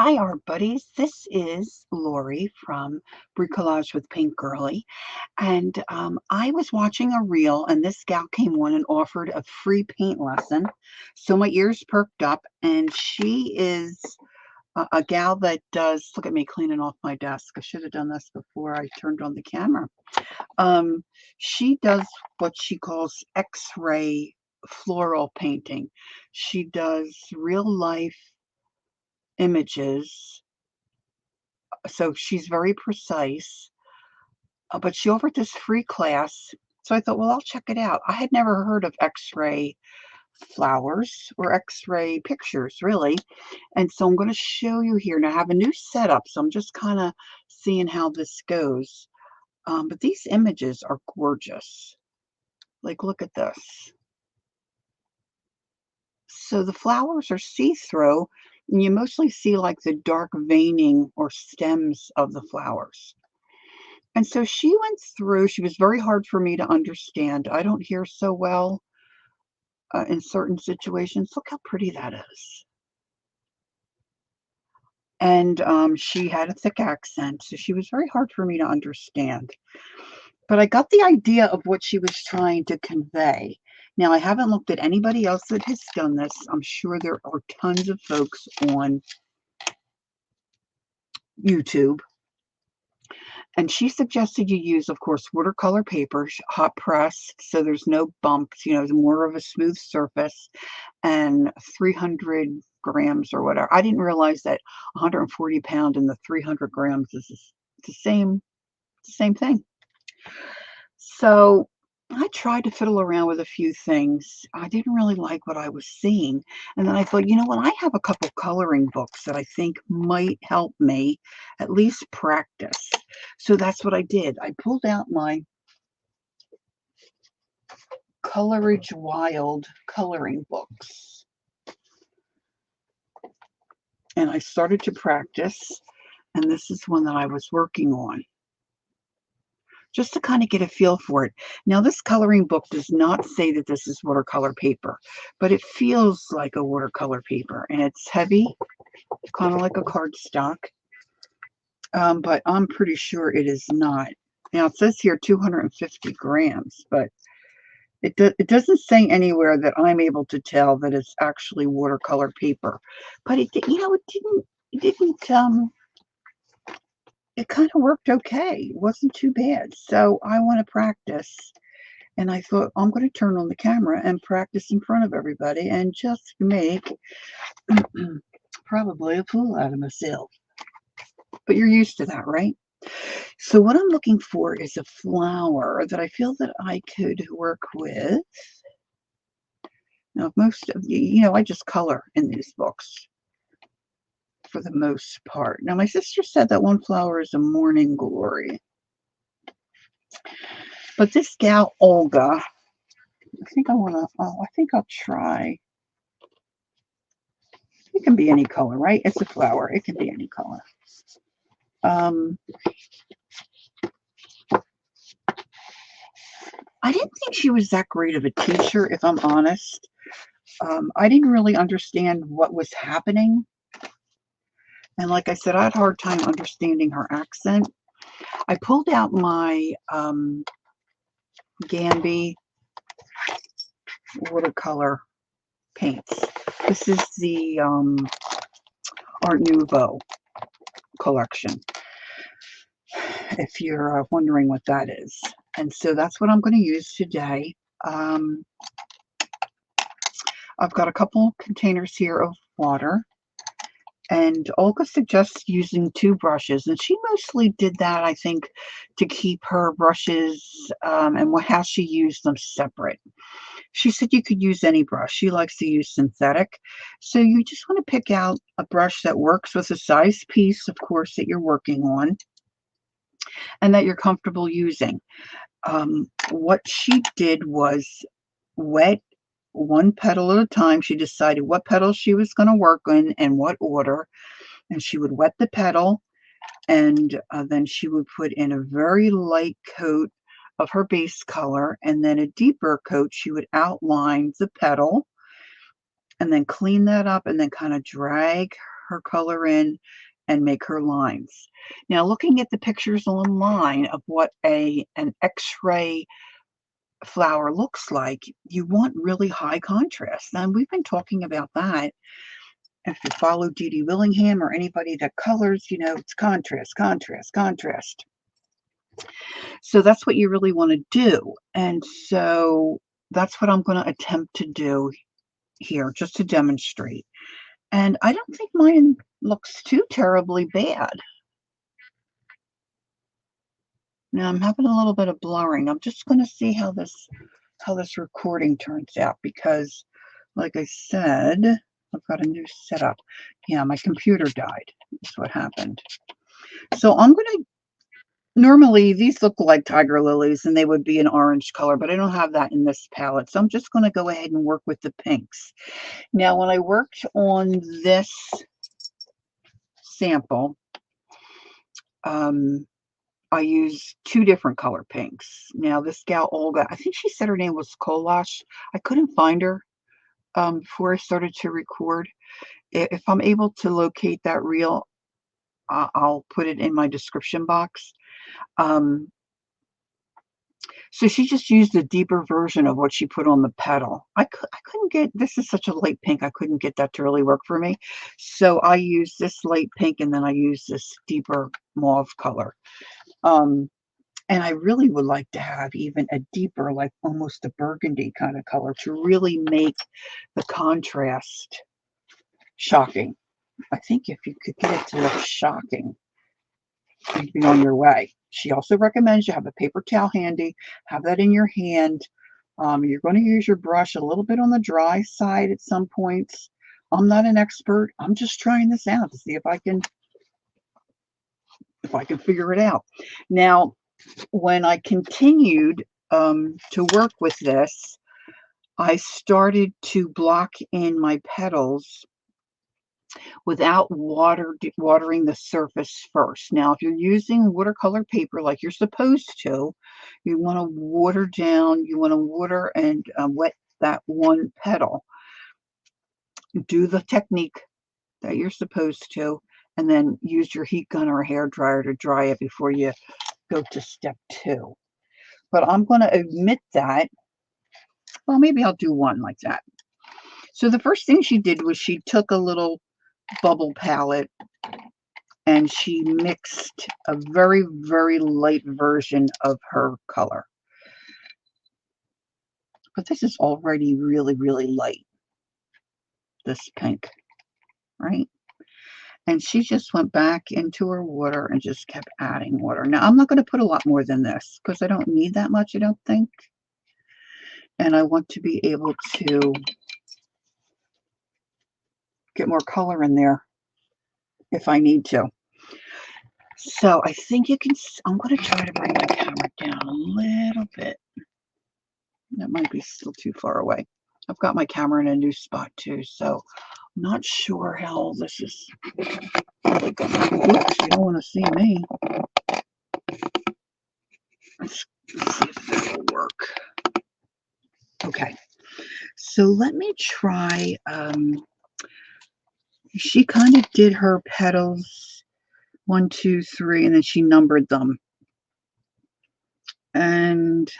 Hi, our buddies. This is Lori from Bricolage with Paint Girly. And I was watching a reel, and this gal came on and offered a free paint lesson. So my ears perked up, and she is a gal that does, look at me cleaning off my desk. I should have done this before I turned on the camera. Um, she does what she calls X-ray floral painting. She does real life images, so she's very precise, but she offered this free class. So I thought, well, I'll check it out. I had never heard of X-ray flowers or X-ray pictures, really. And so I'm going to show you here. Now I have a new setup, so I'm just kind of seeing how this goes. But these images are gorgeous. Like, look at this. So the flowers are see-through, and you mostly see like the dark veining or stems of the flowers. And so she went through, she was very hard for me to understand. I don't hear so well in certain situations. Look how pretty that is. And she had a thick accent, so she was very hard for me to understand. But I got the idea of what she was trying to convey. Now, I haven't looked at anybody else that has done this. I'm sure there are tons of folks on YouTube. And she suggested you use, of course, watercolor paper, hot pressed, so there's no bumps, you know, it's more of a smooth surface, and 300 grams or whatever. I didn't realize that 140 pound and the 300 grams is the same thing. So I tried to fiddle around with a few things. I didn't really like what I was seeing. And then I thought, you know what? I have a couple coloring books that I think might help me at least practice. So that's what I did. I pulled out my Colourage Wild coloring books. And I started to practice. And this is one that I was working on, just to kind of get a feel for it. Now, this coloring book does not say that this is watercolor paper, but it feels like a watercolor paper, and it's heavy, kind of like a cardstock, but I'm pretty sure it is not. Now, it says here 250 grams, but it doesn't say anywhere that I'm able to tell that it's actually watercolor paper. But it kind of worked okay. It wasn't too bad. So I want to practice. And I thought, I'm going to turn on the camera and practice in front of everybody and just make probably a fool out of myself. But you're used to that, right? So what I'm looking for is a flower that I feel that I could work with. Now, most of you, I just color in these books for the most part. Now, my sister said that one flower is a morning glory. But this gal, Olga, I think I'll try. It can be any color, right? It's a flower. It can be any color. I didn't think she was that great of a teacher, if I'm honest. I didn't really understand what was happening. And like I said, I had a hard time understanding her accent. I pulled out my Gamby watercolor paints. This is the Art Nouveau collection, if you're wondering what that is. And so that's what I'm going to use today. I've got a couple containers here of water, and Olga suggests using 2 brushes, and she mostly did that, I think, to keep her brushes and how she used them separate. She said you could use any brush. She likes to use synthetic. So you just want to pick out a brush that works with the size piece, of course, that you're working on and that you're comfortable using. What she did was wet one petal at a time. She decided what petals she was going to work in and what order. And she would wet the petal, and then she would put in a very light coat of her base color, and then a deeper coat. She would outline the petal and then clean that up and then kind of drag her color in and make her lines. Now, looking at the pictures online of what an X-ray flower looks like, you want really high contrast. And we've been talking about that. If you follow Dee Dee Willingham or anybody that colors, you know, it's contrast, contrast, contrast. So that's what you really want to do. And so that's what I'm going to attempt to do here, just to demonstrate. And I don't think mine looks too terribly bad. Now I'm having a little bit of blurring. I'm just going to see how this recording turns out, because like I said, I've got a new setup. Yeah, my computer died. That's what happened. So I'm going to, normally these look like tiger lilies and they would be an orange color, but I don't have that in this palette. So I'm just going to go ahead and work with the pinks. Now, when I worked on this sample, I used two different color pinks. Now, this gal, Olga, I think she said her name was Koelschch. I couldn't find her before I started to record. If I'm able to locate that reel, I'll put it in my description box. So she just used a deeper version of what she put on the petal. I couldn't get, this is such a light pink, I couldn't get that to really work for me. So I used this light pink and then I used this deeper mauve color. And I really would like to have even a deeper, like almost a burgundy kind of color to really make the contrast shocking. I think if you could get it to look shocking, you'd be on your way. She also recommends you have a paper towel handy, have that in your hand. You're going to use your brush a little bit on the dry side at some points. I'm not an expert. I'm just trying this out to see if I can figure it out. Now, when I continued to work with this, I started to block in my petals without watering the surface first. Now, if you're using watercolor paper like you're supposed to, you want to water down, you want to water and wet that one petal. Do the technique that you're supposed to, and then use your heat gun or a hair dryer to dry it before you go to step 2. But I'm going to omit that. Well, maybe I'll do one like that. So the first thing she did was she took a little bubble palette and she mixed a very, very light version of her color. But this is already really, really light, this pink, right? And she just went back into her water and just kept adding water. Now, I'm not going to put a lot more than this because I don't need that much, I don't think. And I want to be able to get more color in there if I need to. So I think you can, I'm going to try to bring my camera down a little bit. That might be still too far away. I've got my camera in a new spot too, so I'm not sure how this is really going to, oops, you don't want to see me. Let's see if this will work. Okay, so let me try, she kind of did her petals 1, 2, 3, and then she numbered them. And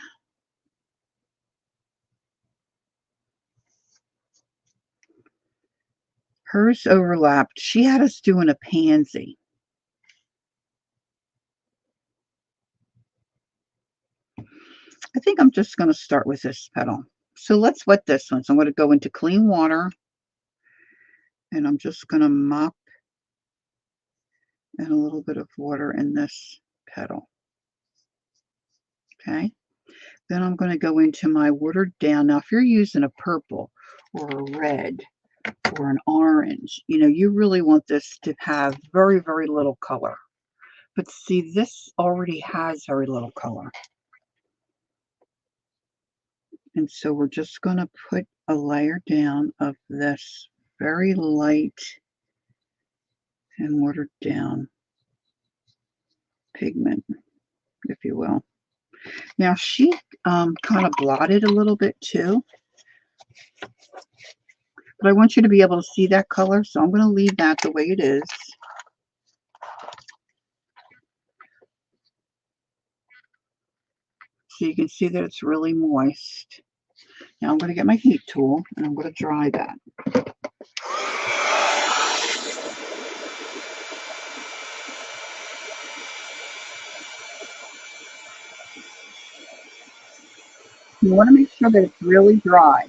hers overlapped. She had us doing a pansy. I think I'm just going to start with this petal. So let's wet this one. So I'm going to go into clean water and I'm just going to mop and a little bit of water in this petal. Okay. Then I'm going to go into my watered down. Now, if you're using a purple or a red or an orange, you know, you really want this to have very, very little color. But see, this already has very little color. And so we're just going to put a layer down of this very light and watered down pigment, if you will. Now she kind of blotted a little bit too, But I want you to be able to see that color, so I'm going to leave that the way it is. So you can see that it's really moist. Now I'm going to get my heat tool and I'm going to dry that. You want to make sure that it's really dry.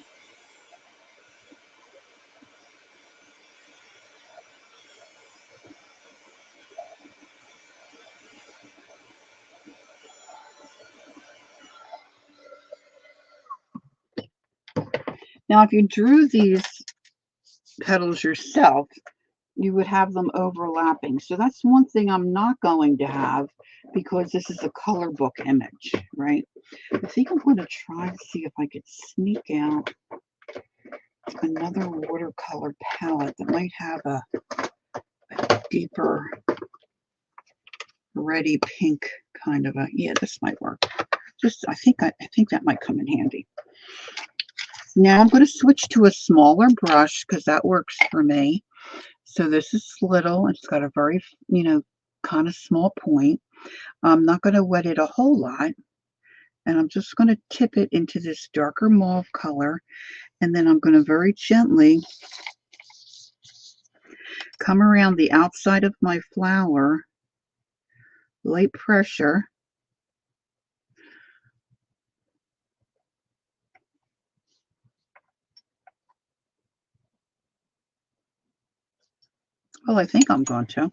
Now, if you drew these petals yourself, you would have them overlapping. So that's one thing I'm not going to have because this is a color book image, right? I think I'm going to try to see if I could sneak out another watercolor palette that might have a deeper reddy pink kind of a, yeah, this might work. Just, I think that might come in handy. Now I'm going to switch to a smaller brush because that works for me. So this is little. It's got a very, kind of small point. I'm not going to wet it a whole lot. And I'm just going to tip it into this darker mauve color. And then I'm going to very gently come around the outside of my flower, light pressure. Well, I think I'm going to.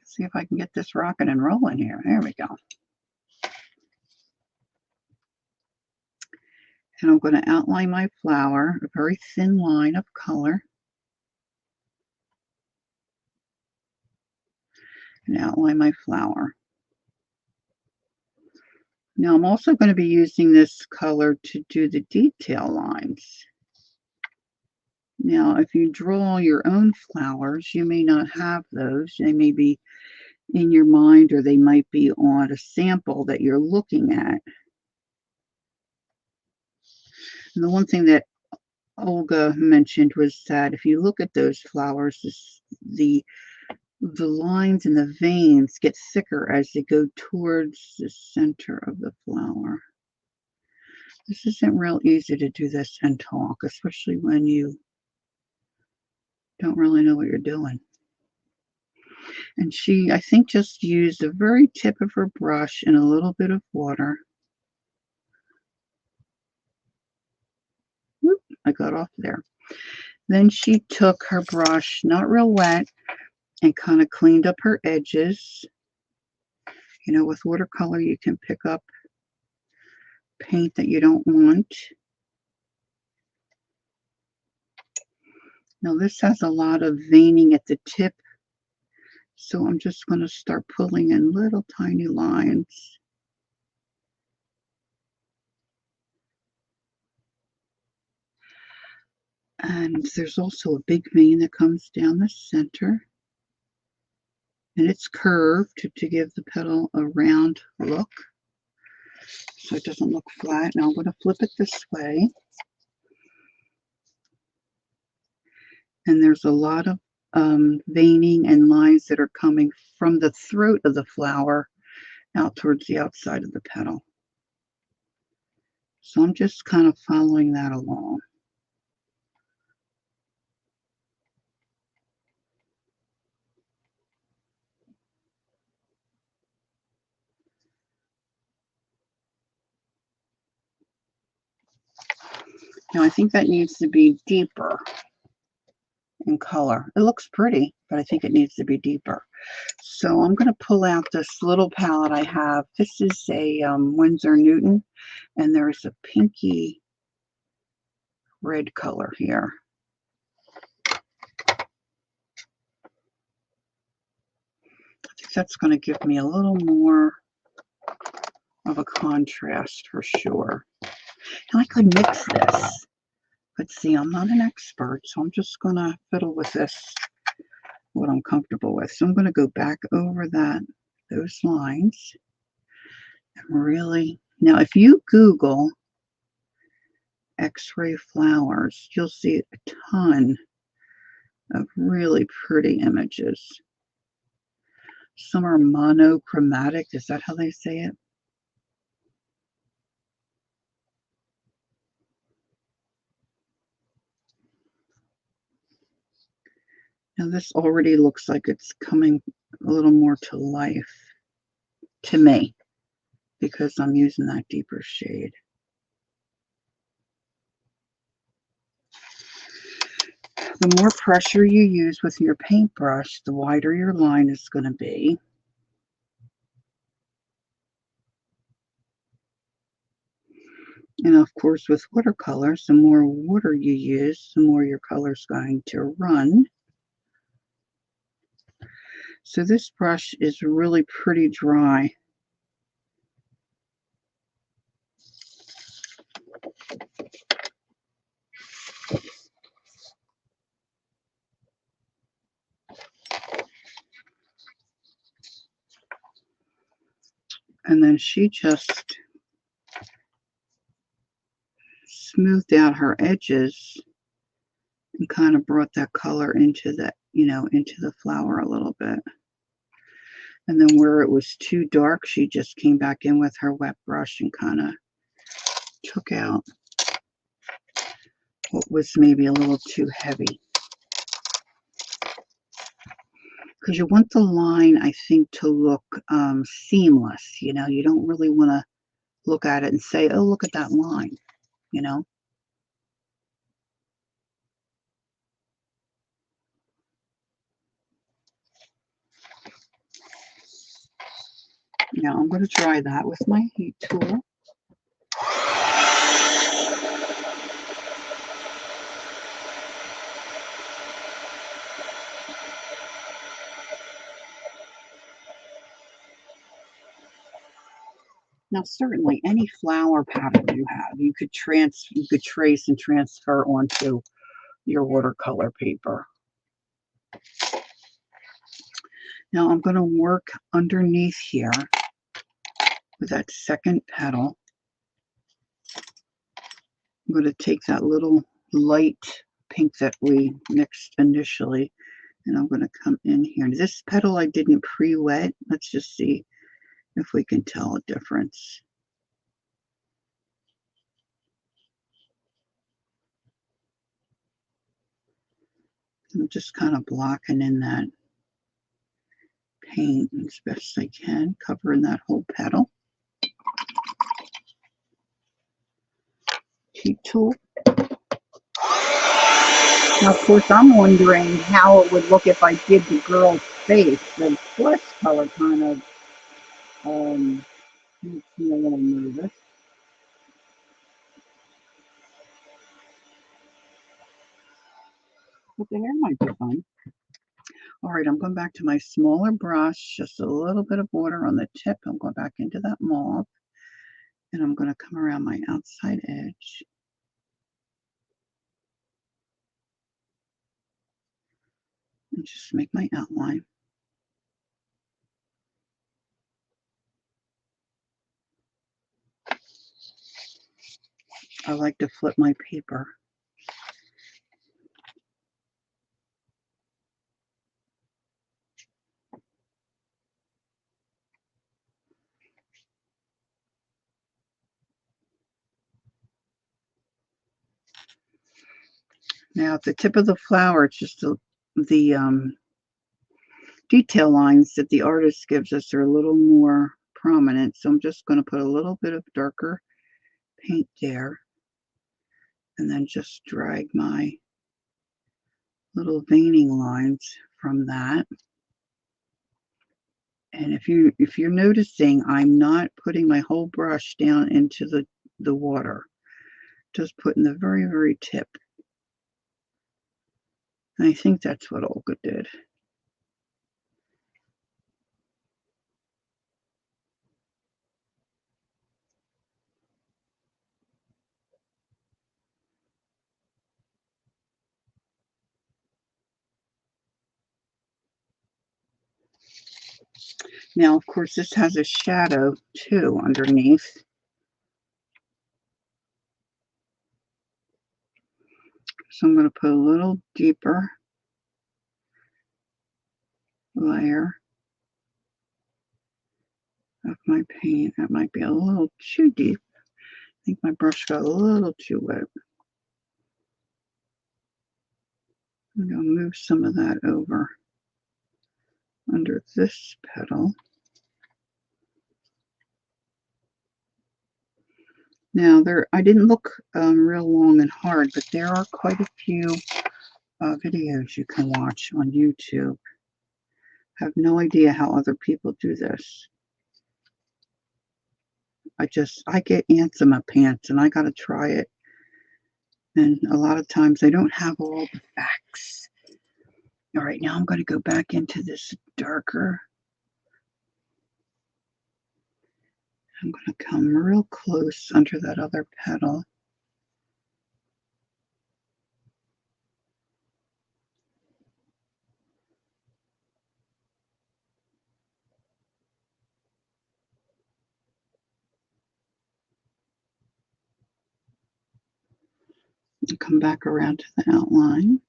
See if I can get this rocking and rolling here. There we go. And I'm going to outline my flower, a very thin line of color. And outline my flower. Now I'm also going to be using this color to do the detail lines. Now, if you draw your own flowers, you may not have those. They may be in your mind or they might be on a sample that you're looking at. And the one thing that Olga mentioned was that if you look at those flowers, the lines and the veins get thicker as they go towards the center of the flower. This isn't real easy to do this and talk, especially when you don't really know what you're doing. And she, I think, just used the very tip of her brush and a little bit of water. Whoop, I got off there. Then she took her brush, not real wet, and kind of cleaned up her edges. With watercolor, you can pick up paint that you don't want. Now this has a lot of veining at the tip, so I'm just going to start pulling in little tiny lines. And there's also a big vein that comes down the center. And it's curved to give the petal a round look, so it doesn't look flat. Now I'm going to flip it this way. And there's a lot of veining and lines that are coming from the throat of the flower out towards the outside of the petal. So I'm just kind of following that along. Now I think that needs to be deeper in color. It looks pretty, but I think it needs to be deeper. So I'm going to pull out this little palette I have. This is a Winsor Newton, and there's a pinky red color here. I think that's going to give me a little more of a contrast for sure. Now I could mix this, but see, I'm not an expert, so I'm just going to fiddle with this, what I'm comfortable with. So I'm going to go back over those lines and really, now if you Google X-ray flowers. You'll see a ton of really pretty images. Some are monochromatic. Is that how they say it? Now this already looks like it's coming a little more to life to me because I'm using that deeper shade. The more pressure you use with your paintbrush, the wider your line is going to be. And of course, with watercolors, the more water you use, the more your color's going to run. So this brush is really pretty dry. And then she just smoothed out her edges and kind of brought that color into the, into the flower a little bit. And then where it was too dark, she just came back in with her wet brush and kind of took out what was maybe a little too heavy. Because you want the line, I think, to look seamless. You don't really want to look at it and say, oh, look at that line, Now I'm going to try that with my heat tool. Now, certainly, any flower pattern you have, you could trace and transfer onto your watercolor paper. Now, I'm going to work underneath here with that second petal. I'm going to take that little light pink that we mixed initially, and I'm going to come in here. This petal I didn't pre-wet. Let's just see if we can tell a difference. I'm just kind of blocking in that paint as best I can, covering that whole petal. Heat tool. Now, of course, I'm wondering how it would look if I did the girl's face. The flesh color kind of makes me a little nervous. But the hair might be fun. All right, I'm going back to my smaller brush, just a little bit of water on the tip. I'm going back into that mauve, and I'm going to come around my outside edge. And just make my outline. I like to flip my paper. Now, at the tip of the flower, it's just the detail lines that the artist gives us are a little more prominent. So I'm just going to put a little bit of darker paint there, and then just drag my little veining lines from that. And if you're noticing, I'm not putting my whole brush down into the water, just putting the very, very tip. And I think that's what Olga did. Now, of course, this has a shadow too underneath. So I'm going to put a little deeper layer of my paint. That might be a little too deep. I think my brush got a little too wet. I'm going to move some of that over under this petal. Now, I didn't look real long and hard, but there are quite a few videos you can watch on YouTube. I have no idea how other people do this. I get ants in my pants, and I got to try it. And a lot of times I don't have all the facts. All right, now I'm going to go back into this darker. I'm going to come real close under that other petal. And come back around to the outline.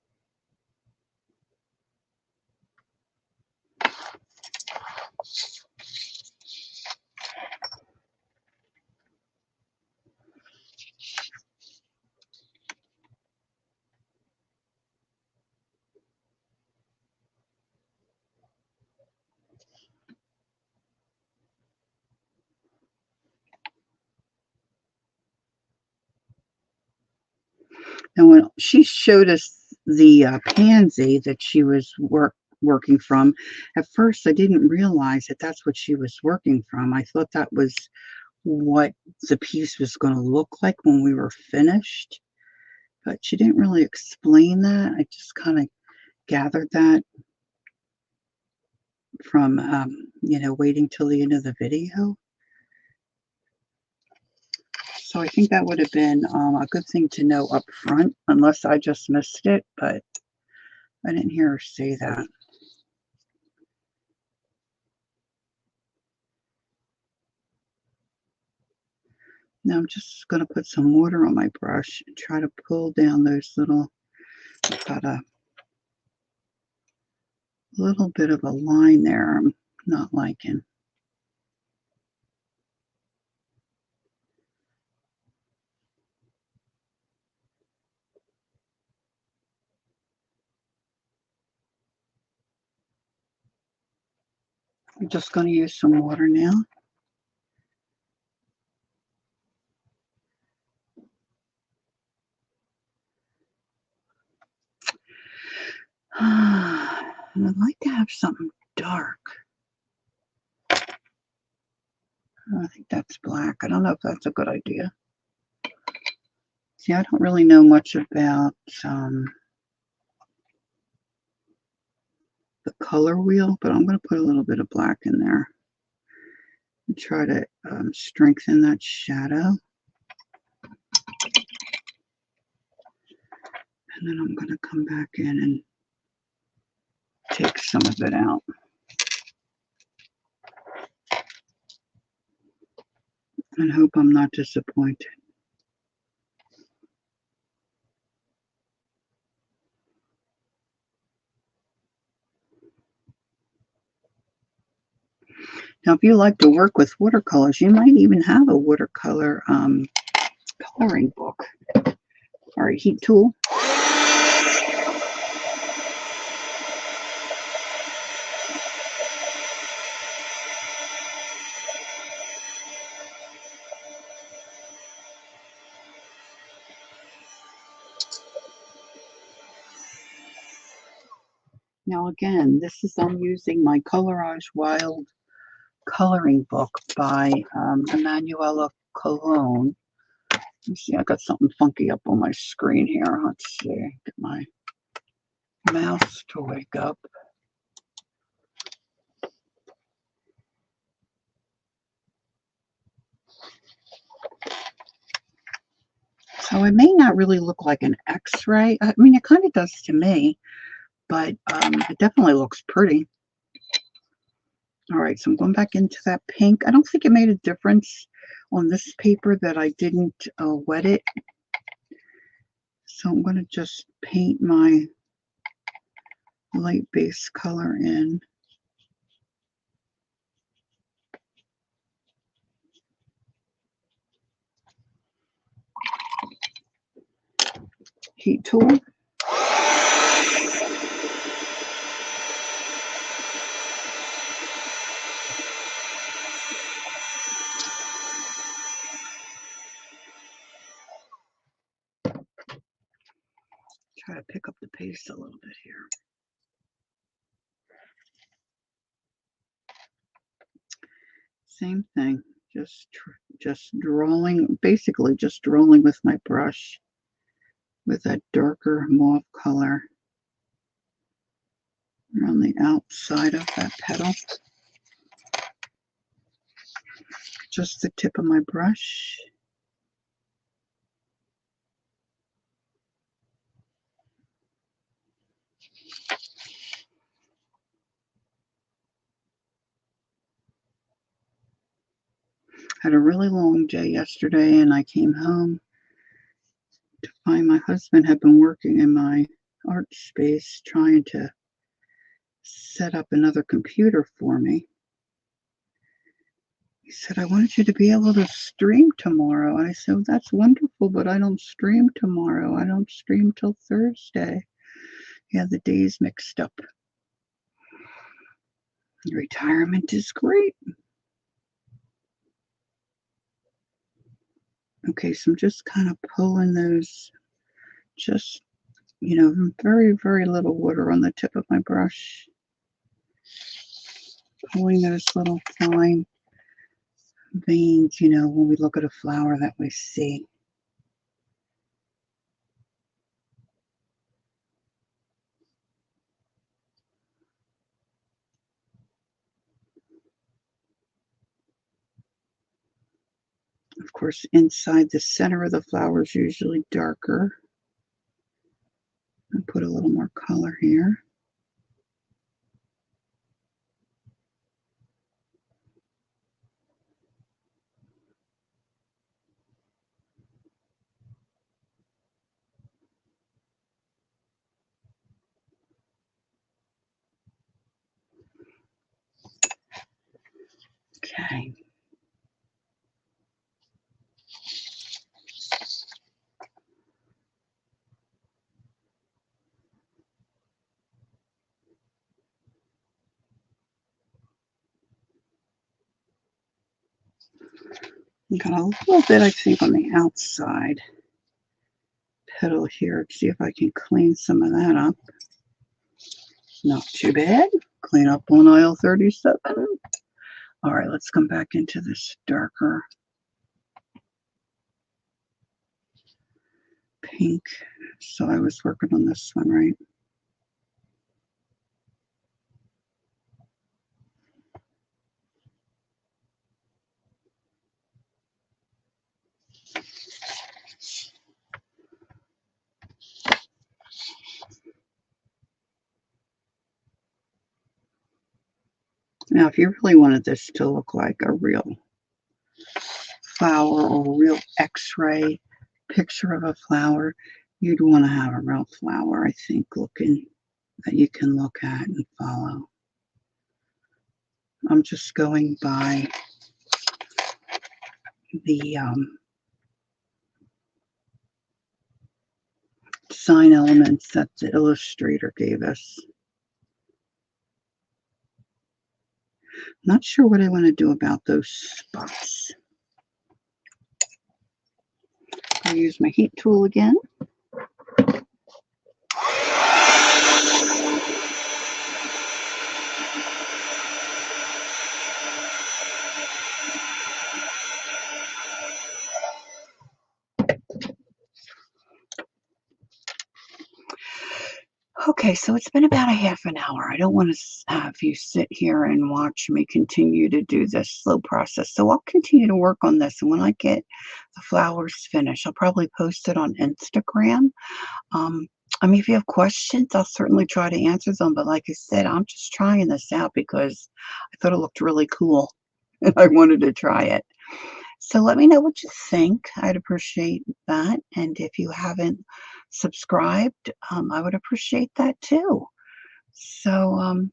And when she showed us the pansy that she was working from, at first I didn't realize that that's what she was working from. I thought that was what the piece was going to look like when we were finished, but she didn't really explain that. I just kind of gathered that from, waiting till the end of the video. So I think that would have been a good thing to know up front, unless I just missed it, but I didn't hear her say that. Now I'm just going to put some water on my brush and try to pull down those little, I've got a little bit of a line there I'm not liking. I'm just going to use some water now. And I'd like to have something dark. I think that's black. I don't know if that's a good idea. See, I don't really know much about the color wheel, but I'm going to put a little bit of black in there and try to strengthen that shadow. And then I'm going to come back in and take some of it out. And hope I'm not disappointed. Now, if you like to work with watercolors, you might even have a watercolor coloring book or a heat tool. Now again, I'm using my Colorage Wild coloring book by Emanuela Cologne. Let's see, I got something funky up on my screen here. Let's see, get my mouse to wake up. So it may not really look like an X-ray. I mean, it kind of does to me, but it definitely looks pretty. All right, so I'm going back into that pink. I don't think it made a difference on this paper that I didn't wet it. So I'm going to just paint my light base color in. Heat tool. Try to pick up the pace a little bit here. Same thing, just drawing, basically just drawing with my brush with that darker mauve color around the outside of that petal. Just the tip of my brush. Had a really long day yesterday, and I came home to find my husband had been working in my art space trying to set up another computer for me. He said, I wanted you to be able to stream tomorrow. And I said, well, that's wonderful, but I don't stream tomorrow. I don't stream till Thursday. Yeah, the days mixed up. Retirement is great. Okay, so I'm just kind of pulling those, just, very, very little water on the tip of my brush. Pulling those little fine veins, when we look at a flower that we see. Of course, inside the center of the flower is usually darker. I'll put a little more color here. Okay. Got a little bit, I think, on the outside petal here. See if I can clean some of that up. Not too bad. Clean up on aisle 37. All right, let's come back into this darker pink. So I was working on this one, right? Now, if you really wanted this to look like a real flower or a real X-ray picture of a flower, you'd want to have a real flower, I think, looking that you can look at and follow. I'm just going by the design elements that the illustrator gave us. Not sure what I want to do about those spots. I'll use my heat tool again. Okay, so it's been about a half an hour. I don't want to have you sit here and watch me continue to do this slow process. So I'll continue to work on this. And when I get the flowers finished, I'll probably post it on Instagram. If you have questions, I'll certainly try to answer them. But like I said, I'm just trying this out because I thought it looked really cool and I wanted to try it. So let me know what you think. I'd appreciate that. And if you haven't subscribed, I would appreciate that too. So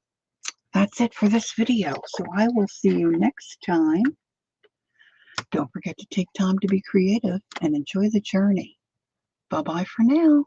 that's it for this video. So I will see you next time. Don't forget to take time to be creative and enjoy the journey. Bye-bye for now.